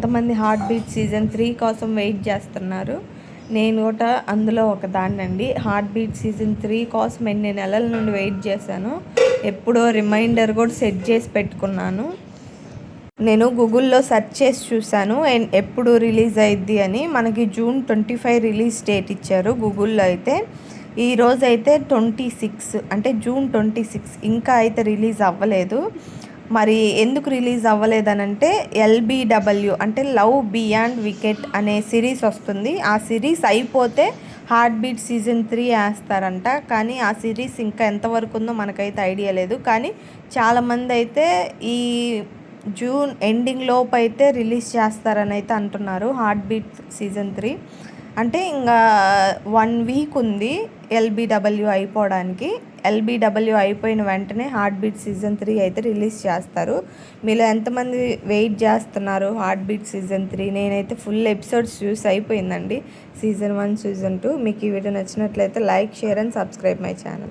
కొంతమంది heart beat season 3 కోసం wait చేస్తున్నారు. నేను కూడా అందులో ఒక దాన్నండి. హార్ట్ బీట్ సీజన్ 3 కోసం ఎన్ని నెలల నుండి వెయిట్ చేశాను. ఎప్పుడో రిమైండర్ కూడా సెట్ చేసి పెట్టుకున్నాను. నేను గూగుల్లో సెర్చ్ చేసి చూశాను ఎప్పుడు రిలీజ్ అయ్యిద్ది అని. మనకి జూన్ 25 రిలీజ్ డేట్ ఇచ్చారు గూగుల్లో అయితే. ఈరోజు అయితే 26 అంటే జూన్ 26 ఇంకా అయితే రిలీజ్ అవ్వలేదు. మరి ఎందుకు రిలీజ్ అవ్వలేదనంటే LBW అంటే లవ్ బియాండ్ వికెట్ అనే సిరీస్ వస్తుంది. ఆ సిరీస్ అయిపోతే హార్ట్ బీట్ సీజన్ 3 వేస్తారంట. కానీ ఆ సిరీస్ ఇంకా ఎంతవరకు ఉందో మనకైతే ఐడియా లేదు. కానీ చాలామంది అయితే ఈ జూన్ ఎండింగ్ లోపు అయితే రిలీజ్ చేస్తారని అయితే అంటున్నారు హార్ట్ బీట్ సీజన్ 3. అంటే ఇంకా 1 వీక్ ఉంది LBW అయిపోవడానికి. LBW అయిపోయిన వెంటనే హార్ట్ బీట్ సీజన్ 3 అయితే రిలీజ్ చేస్తారు. మీలో ఎంతమంది వెయిట్ చేస్తున్నారు హార్ట్ బీట్ సీజన్ 3? నేనైతే ఫుల్ ఎపిసోడ్స్ చూసి అయిపోయిందండి సీజన్ 1 సీజన్ 2. మీకు ఈ వీడియో నచ్చినట్లయితే like, share and subscribe my channel.